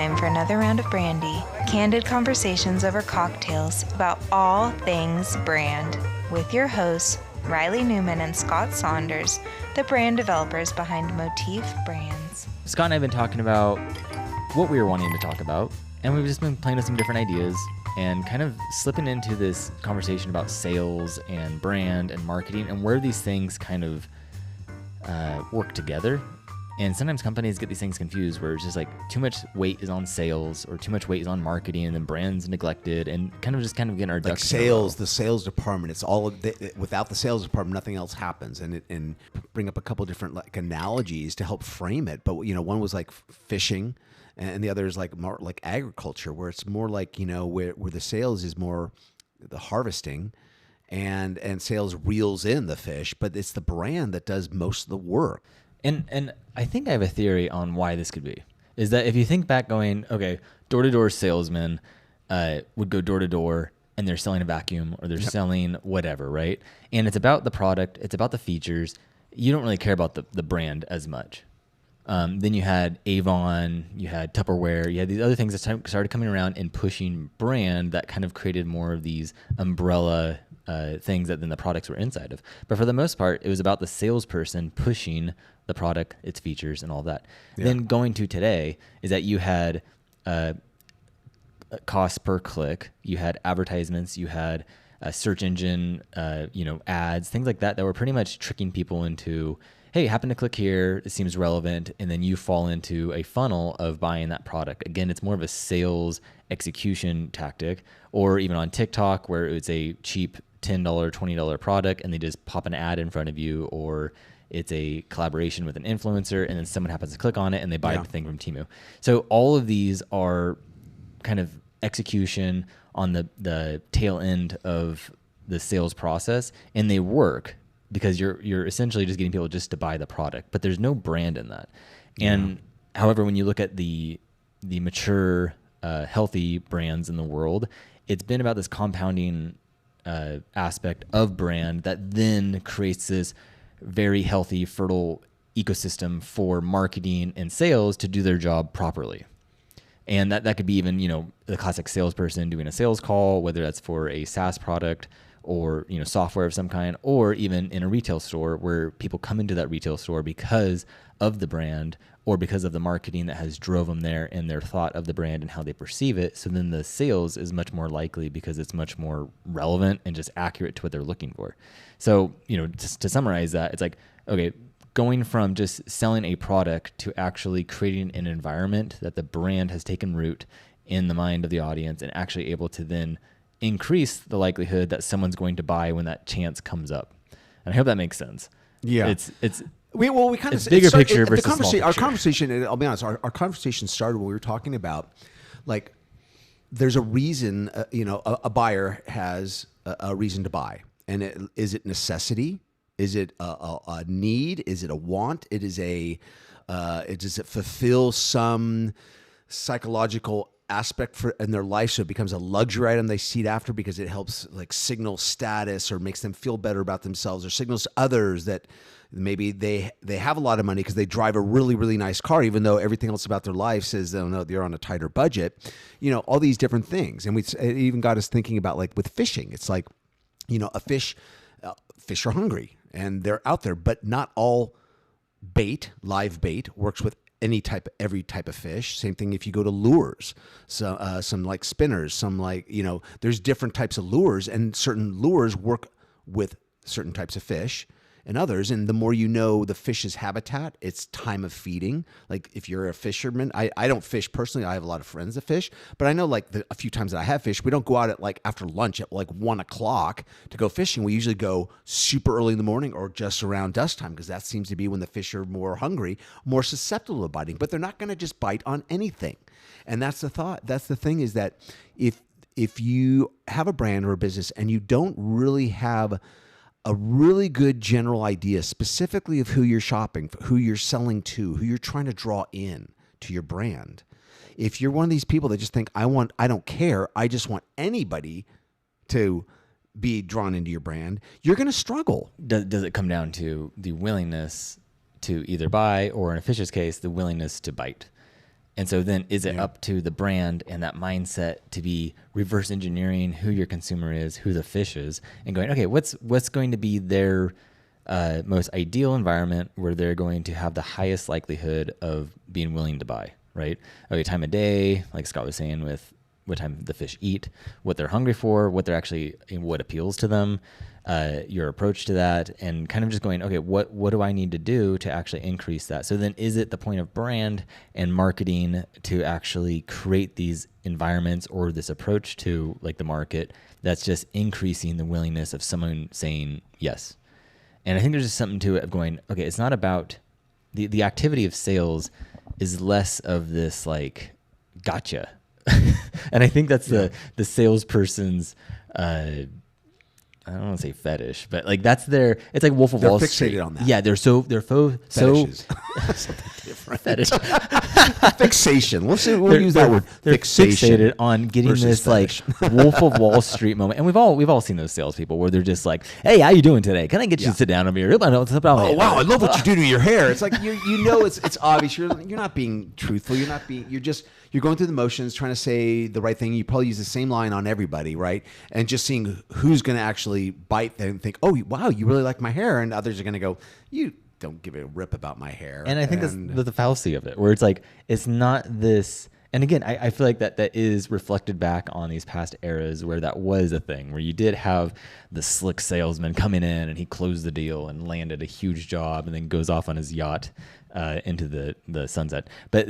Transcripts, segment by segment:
time for another round of brandy. Candid conversations over cocktails about all things brand with your hosts, Reilly Newman and Scott Saunders, the brand developers behind Motif Brands. Scott and I have been talking about what we were wanting to talk about, and we've just been playing with some different ideas and kind of slipping into this conversation about sales and brand and marketing and where these things kind of work together. And sometimes companies get these things confused where it's just like too much weight is on sales or too much weight is on marketing and then brands neglected and kind of getting our ducks in a row. The sales department, it's all without the sales department, nothing else happens. And bring up a couple different like analogies to help frame it. But one was like fishing, and the other is like more like agriculture, where it's more like where the sales is more the harvesting, and sales reels in the fish, but it's the brand that does most of the work. And I think I have a theory on why this could be. Is that if you think back door-to-door salesmen would go door-to-door and they're selling a vacuum or they're selling whatever, right? And it's about the product, it's about the features. You don't really care about the brand as much. Then you had Avon, you had Tupperware, you had these other things that started coming around and pushing brand that kind of created more of these umbrella things that then the products were inside of. But for the most part, it was about the salesperson pushing the product, its features, and all that. Yeah. Then going to today is that you had cost per click, you had advertisements, you had a search engine, ads, things like that were pretty much tricking people into, hey, happen to click here, it seems relevant, and then you fall into a funnel of buying that product. Again, it's more of a sales execution tactic, or even on TikTok where it's a cheap $10, $20 product and they just pop an ad in front of you, or it's a collaboration with an influencer and then someone happens to click on it and they buy the thing from Temu. So all of these are kind of execution on the tail end of the sales process, and they work because you're essentially just getting people just to buy the product, but there's no brand in that. And however, when you look at the mature, healthy brands in the world, it's been about this compounding aspect of brand that then creates this very healthy, fertile ecosystem for marketing and sales to do their job properly. And that could be even, the classic salesperson doing a sales call, whether that's for a SaaS product or, software of some kind, or even in a retail store where people come into that retail store because of the brand or because of the marketing that has drove them there and their thought of the brand and how they perceive it. So then the sales is much more likely because it's much more relevant and just accurate to what they're looking for. So, just to summarize that, it's like, okay, going from just selling a product to actually creating an environment that the brand has taken root in the mind of the audience and actually able to then increase the likelihood that someone's going to buy when that chance comes up. And I hope that makes sense. Yeah. It's kind of bigger picture versus small picture. Our conversation, I'll be honest, our conversation started when we were talking about, like, there's a reason, a buyer has a reason to buy. And is it necessity? Is it a need? Is it a want? Does it fulfill some psychological aspect in their life, so it becomes a luxury item they seek after because it helps like signal status or makes them feel better about themselves, or signals to others that maybe they have a lot of money because they drive a really, really nice car, even though everything else about their life says they're on a tighter budget. All these different things. And it even got us thinking about, like, with fishing. It's like, a fish are hungry and they're out there, but not all live bait works with every type of fish. Same thing if you go to lures. So some like spinners, some like, there's different types of lures, and certain lures work with certain types of fish and others. And the more you know the fish's habitat, its time of feeding. Like if you're a fisherman, I don't fish personally. I have a lot of friends that fish, but I know like a few times that I have fished, we don't go out at like after lunch at like 1:00 to go fishing. We usually go super early in the morning or just around dusk time, because that seems to be when the fish are more hungry, more susceptible to biting, but they're not going to just bite on anything. And that's the thought. That's the thing, is that if you have a brand or a business and you don't really have a really good general idea specifically of who you're shopping, who you're selling to, who you're trying to draw in to your brand. If you're one of these people that just think, I don't care, I just want anybody to be drawn into your brand, you're going to struggle. Does it come down to the willingness to either buy, or in a fish's case, the willingness to bite? And so then is it up to the brand and that mindset to be reverse engineering who your consumer is, who the fish is, and going, okay, what's going to be their most ideal environment where they're going to have the highest likelihood of being willing to buy, right? Okay, time of day, like Scott was saying, with what time the fish eat, what they're hungry for, what they're actually, what appeals to them, your approach to that, and kind of just going, okay, what do I need to do to actually increase that? So then is it the point of brand and marketing to actually create these environments or this approach to like the market that's just increasing the willingness of someone saying yes? And I think there's just something to it of going, okay, it's not about the activity of sales is less of this like gotcha. And I think that's the salesperson's I don't want to say fetish, but like that's it's like Wolf of Wall Street. They're fixated on that. Yeah, they're so Fetishes. Something different. Fetish. Fixation. We'll use that word. They're Fixation fixated on getting this fetish. like Wolf of Wall Street moment, and we've all seen those salespeople where they're just like, "Hey, how you doing today? Can I get you to sit down over here? Oh wow, I love what you do to your hair." It's like you know it's obvious. You're not being truthful. You're going through the motions, trying to say the right thing. You probably use the same line on everybody, right? And just seeing who's going to actually bite and think, "Oh, wow, you really like my hair," and others are going to go, "You don't give a rip about my hair." And I think that's the fallacy of it, where it's like it's not this. And again, I feel like that is reflected back on these past eras where that was a thing, where you did have the slick salesman coming in and he closed the deal and landed a huge job and then goes off on his yacht into the sunset. But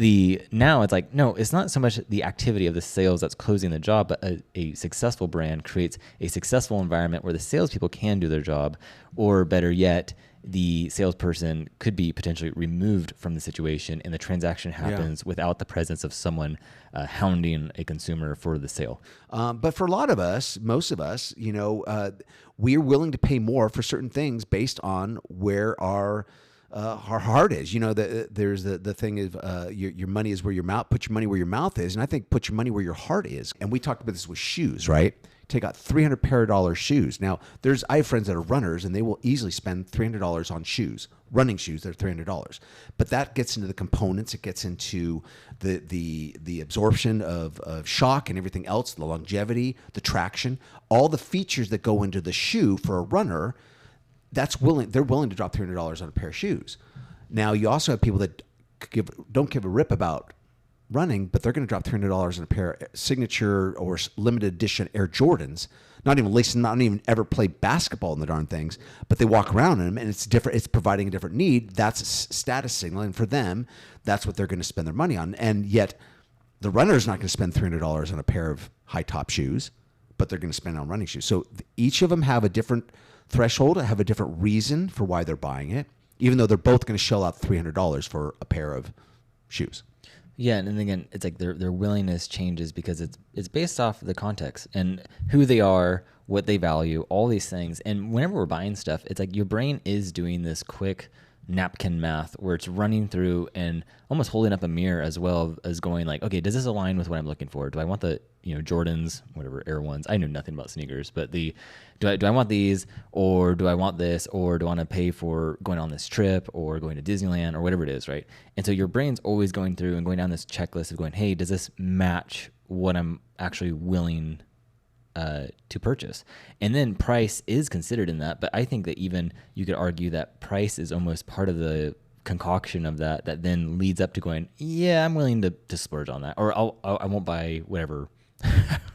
now it's like, no, it's not so much the activity of the sales that's closing the job, but a successful brand creates a successful environment where the salespeople can do their job, or better yet, the salesperson could be potentially removed from the situation and the transaction happens without the presence of someone hounding a consumer for the sale. But for a lot of us, most of us, we're willing to pay more for certain things based on where our heart is. There's the thing of your money is where your mouth. Put your money where your mouth is, and I think put your money where your heart is. And we talked about this with shoes, right? Take out $300 pair of shoes. Now, I have friends that are runners, and they will easily spend $300 on shoes, running shoes. They're $300, but that gets into the components. It gets into the absorption of shock and everything else, the longevity, the traction, all the features that go into the shoe for a runner. They're willing to drop $300 on a pair of shoes. Now, you also have people that don't give a rip about running, but they're going to drop $300 on a pair of signature or limited edition Air Jordans. Not even ever play basketball in the darn things, but they walk around in them, and it's different. It's providing a different need. That's status signaling for them. That's what they're going to spend their money on. And yet, the runner is not going to spend $300 on a pair of high top shoes, but they're going to spend it on running shoes. So each of them have a different threshold, have a different reason for why they're buying it, even though they're both going to shell out $300 for a pair of shoes. Yeah, and then again, it's like their willingness changes because it's based off the context and who they are, what they value, all these things. And whenever we're buying stuff, it's like your brain is doing this quick napkin math where it's running through and almost holding up a mirror as well as going like, okay, does this align with what I'm looking for? Do I want the Jordans, whatever, Air Ones? I know nothing about sneakers, but do I want these, or do I want this, or do I want to pay for going on this trip or going to Disneyland or whatever it is, right? And so your brain's always going through and going down this checklist of going, hey, does this match what I'm actually willing to purchase? And then price is considered in that, but I think that even you could argue that price is almost part of the concoction of that then leads up to going, yeah, I'm willing to splurge on that, or I won't buy whatever.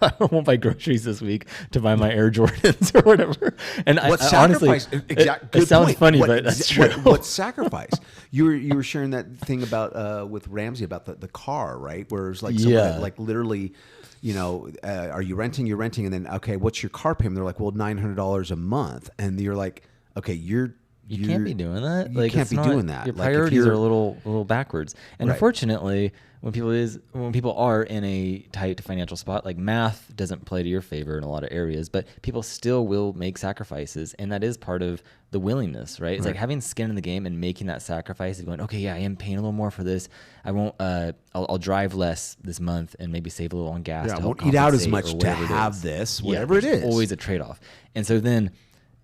I won't buy groceries this week to buy my Air Jordans or whatever. And I honestly, it sounds funny, but that's true. What sacrifice? You were sharing that thing about with Ramsey about the car, right? Where it's like someone like literally, are you renting? You're renting, and then okay, what's your car payment? They're like, well, $900 a month, and you're like, okay, you can't be doing that. You can't be doing that. Your priorities are a little backwards. And unfortunately, when people are in a tight financial spot, like math doesn't play to your favor in a lot of areas, but people still will make sacrifices, and that is part of the willingness, right? It's like having skin in the game and making that sacrifice and going, okay, yeah, I am paying a little more for this. I won't. I'll drive less this month and maybe save a little on gas. I won't eat out as much to have this. Whatever it is, always a trade-off. And so then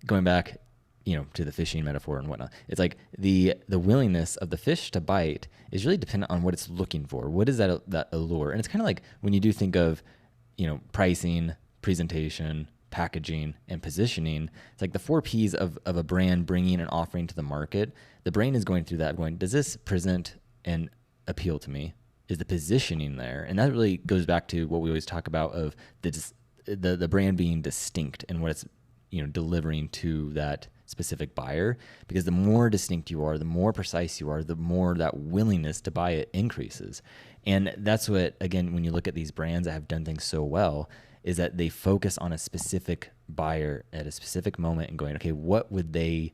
going back, to the fishing metaphor and whatnot. It's like the willingness of the fish to bite is really dependent on what it's looking for. What is that allure? And it's kind of like when you do think of, pricing, presentation, packaging, and positioning. It's like the 4 Ps of a brand bringing an offering to the market. The brain is going through that, going, does this present and appeal to me? Is the positioning there? And that really goes back to what we always talk about of the brand being distinct and what it's delivering to that specific buyer, because the more distinct you are, the more precise you are, the more that willingness to buy it increases. And that's what, again, when you look at these brands that have done things so well, is that they focus on a specific buyer at a specific moment and going, okay, what would they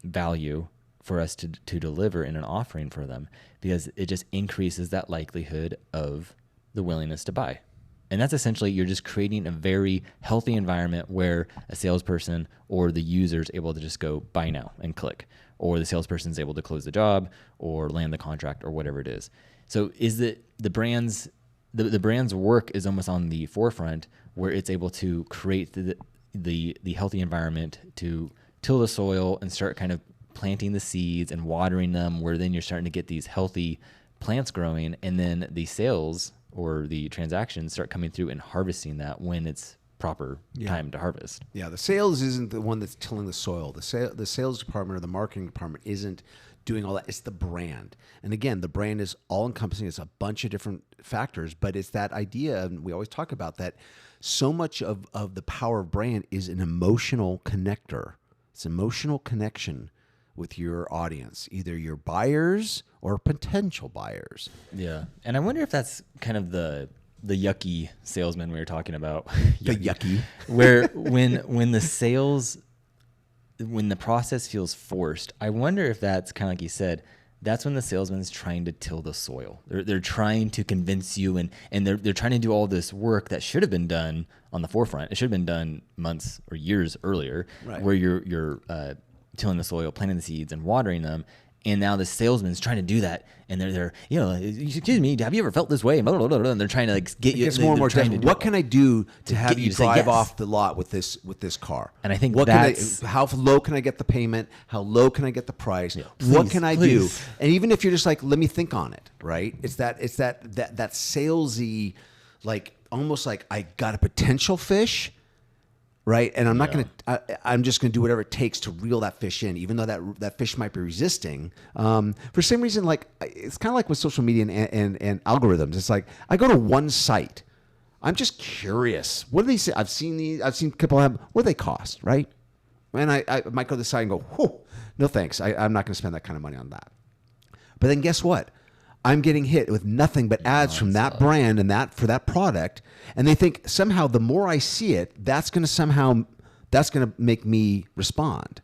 value for us to deliver in an offering for them? Because it just increases that likelihood of the willingness to buy. And that's essentially, you're just creating a very healthy environment where a salesperson or the user is able to just go buy now and click, or the salesperson is able to close the job or land the contract or whatever it is. So is it the brand's work is almost on the forefront, where it's able to create the healthy environment to till the soil and start kind of planting the seeds and watering them, where then you're starting to get these healthy plants growing, and then the sales or the transactions start coming through and harvesting that when it's proper time to harvest. Yeah, the sales isn't the one that's tilling the soil. The sales department or the marketing department isn't doing all that. It's the brand. And again, the brand is all encompassing. It's a bunch of different factors, but it's that idea, and we always talk about that, so much of the power of brand is an emotional connector. It's emotional connection with your audience, either your buyers or potential buyers. Yeah. And I wonder if that's kind of the yucky salesman we were talking about. The yucky. Where when the process feels forced, I wonder if that's kind of like you said, that's when the salesman's trying to till the soil. They're trying to convince you, and they're trying to do all this work that should have been done on the forefront. It should have been done months or years earlier, right, where you're tilling the soil, planting the seeds, and watering them. And now the salesman's trying to do that, and they're excuse me, have you ever felt this way? Blah, blah, blah, blah, and they're trying to get you. It's more and more desperate. What can I do to have you drive off the lot with this car? And I think how low can I get the payment? How low can I get the price? Yeah, what can I do? And even if you're just like, let me think on it, right? It's that salesy, like almost like I got a potential fish. Right. And I'm not going to, I'm just going to do whatever it takes to reel that fish in, even though that fish might be resisting. For some reason, like it's kind of like with social media and algorithms. It's like I go to one site. I'm just curious. What do they say? I've seen people have, what do they cost? Right. And I might go to the site and go, whew, no, thanks. I'm not going to spend that kind of money on that. But then guess what? I'm getting hit with nothing but ads from that brand and that for that product. And they think somehow the more I see it, that's going to make me respond.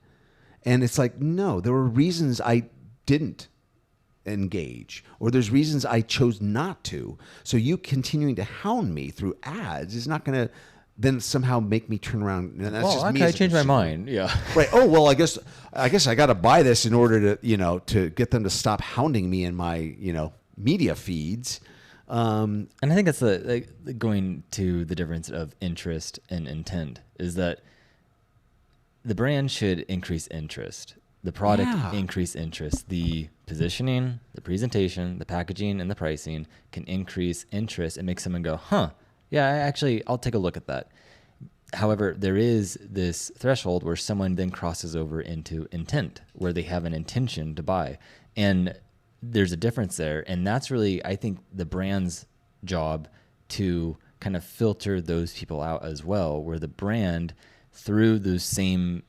And it's like, no, there were reasons I didn't engage, or there's reasons I chose not to. So you continuing to hound me through ads is not going to then somehow make me turn around. And that's just me. I changed my mind. Yeah. Right. Oh, well, I guess I got to buy this in order to, to get them to stop hounding me in my, media feeds. And I think that's going to the difference of interest and intent, is that the brand should increase interest. The product increase interest. The positioning, the presentation, the packaging, and the pricing can increase interest and make someone go, huh, yeah, I'll take a look at that. However, there is this threshold where someone then crosses over into intent, where they have an intention to buy. And there's a difference there. And that's really, I think, the brand's job to kind of filter those people out as well, where the brand, through those same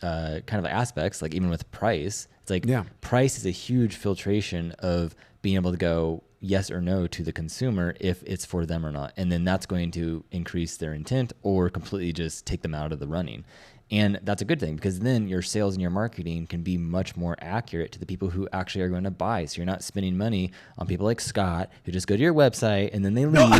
kind of aspects, like even with price, it's like price is a huge filtration of being able to go yes or no to the consumer if it's for them or not. And then that's going to increase their intent or completely just take them out of the running. And that's a good thing, because then your sales and your marketing can be much more accurate to the people who actually are going to buy. So you're not spending money on people like Scott who just go to your website and then they leave.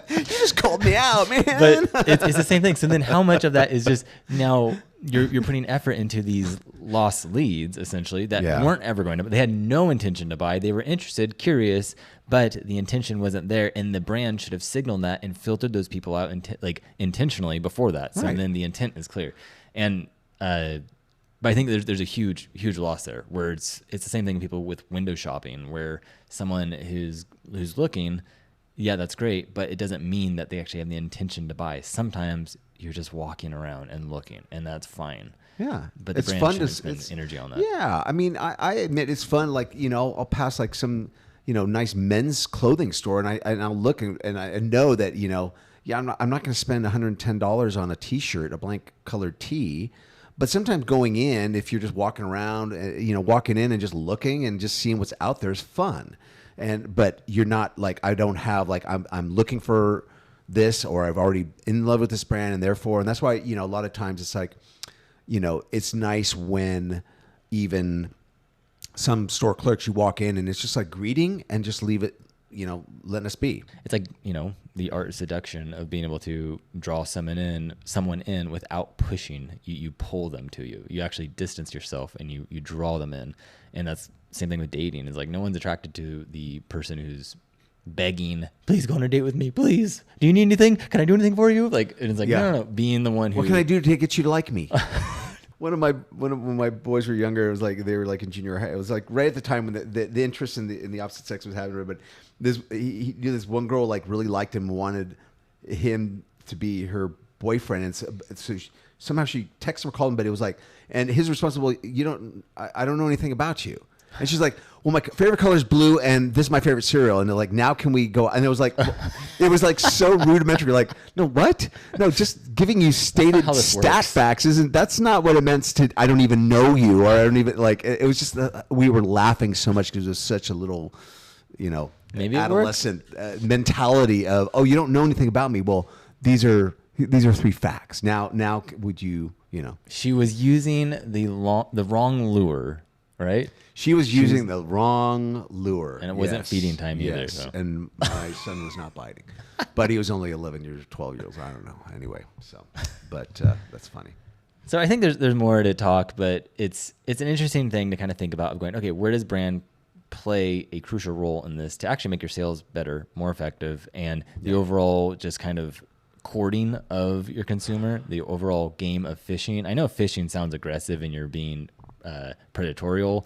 You just called me out, man. But it's the same thing. So then how much of that is just now you're putting effort into these lost leads, essentially, that weren't ever going to, they had no intention to buy. They were interested, curious, but the intention wasn't there. And the brand should have signaled that and filtered those people out intentionally before that. So then the intent is clear. And but I think there's a huge loss there, where it's the same thing people with window shopping, where someone who's looking, yeah, that's great, but it doesn't mean that they actually have the intention to buy. Sometimes you're just walking around and looking, and that's fine. Yeah, But the it's brand fun shouldn't to spend energy on that. Yeah, I mean, I admit it's fun. Like, I'll pass like some nice men's clothing store, and I'll look and I know that yeah, I'm not going to spend $110 on a T-shirt, a blank colored tee. But sometimes going in, if you're just walking around, walking in and just looking and just seeing what's out there is fun. But you're not like, I don't have like, I'm looking for this, or I've already in love with this brand, and therefore, and that's why, a lot of times it's like, it's nice when even some store clerks, you walk in and it's just like greeting and just leave it, letting us be. It's like, the art seduction of being able to draw someone in without pushing. You pull them to you. You actually distance yourself and you draw them in. And that's the same thing with dating. It's like no one's attracted to the person who's begging, please go on a date with me, please. Do you need anything? Can I do anything for you? Like, and it's like, no, being the one who. What can I do to get you to like me? When my boys were younger, it was like they were like in junior high. It was like right at the time when the interest in the opposite sex was happening. But he knew this one girl like really liked him, wanted him to be her boyfriend, and so somehow she texted him or called him, but it was like, and his response was, well, I don't know anything about you. And she's like, well, my favorite color is blue, and this is my favorite cereal. And they're like, now can we go? And it was like so rudimentary. Like, no, what? No, just giving you stated stat facts that's not what it meant to. I don't even know you, or I don't even like. It was just we were laughing so much because it was such a little, maybe adolescent mentality of, oh, you don't know anything about me. Well, these are 3 facts. Now, would you, She was using the wrong lure, right? She was using the wrong lure. And it wasn't feeding time either. Yes, so. and my son was not biting. But he was only 11 years, 12 years, I don't know. Anyway, but that's funny. So I think there's more to talk, but it's an interesting thing to kind of think about, of going, okay, where does brand play a crucial role in this to actually make your sales better, more effective, and the overall just kind of courting of your consumer, the overall game of fishing. I know fishing sounds aggressive and you're being predatorial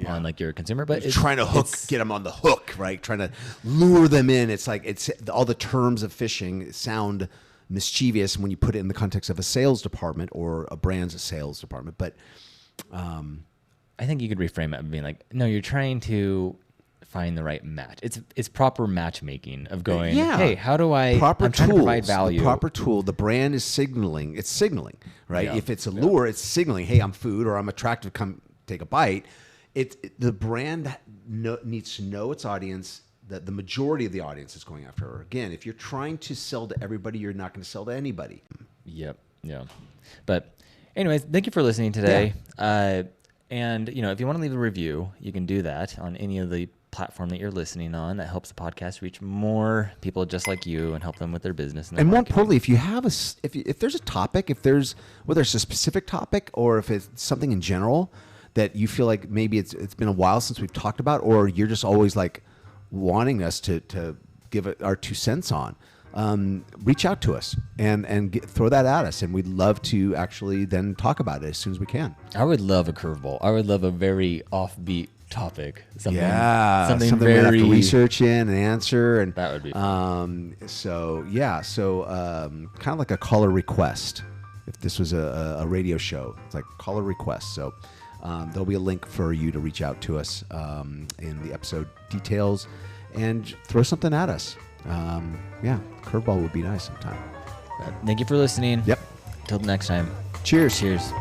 on like your consumer, but it's trying to get them on the hook, right? Trying to lure them in. It's like it's all the terms of fishing sound mischievous when you put it in the context of a sales department or a brand's sales department. But I think you could reframe it and being like, no, you're trying to find the right match. It's proper matchmaking of going, hey, how do I'm trying to provide value. The proper tool. The brand is signaling. It's signaling, right? Yeah. If it's a lure, it's signaling, hey, I'm food or I'm attractive. Come take a bite. The brand needs to know its audience. That the majority of the audience is going after her. Again, if you're trying to sell to everybody, you're not going to sell to anybody. Yep. Yeah. But anyways, thank you for listening today. Yeah. And if you want to leave a review, you can do that on any of the platform that you're listening on. That helps the podcast reach more people just like you and help them with their business. And more importantly, if you have if there's a topic, whether it's a specific topic or if it's something in general that you feel like maybe it's been a while since we've talked about, or you're just always like wanting us to give it our 2 cents on, reach out to us and throw that at us, and we'd love to actually then talk about it as soon as we can. I would love a curveball. I would love a very offbeat topic. Something something very we have to research in and answer, and that would be fun. So kind of like a caller request. If this was a radio show, it's like caller request. So there'll be a link for you to reach out to us in the episode details and throw something at us. Curveball would be nice sometime. Thank you for listening. Yep. Till next time. Cheers. Cheers.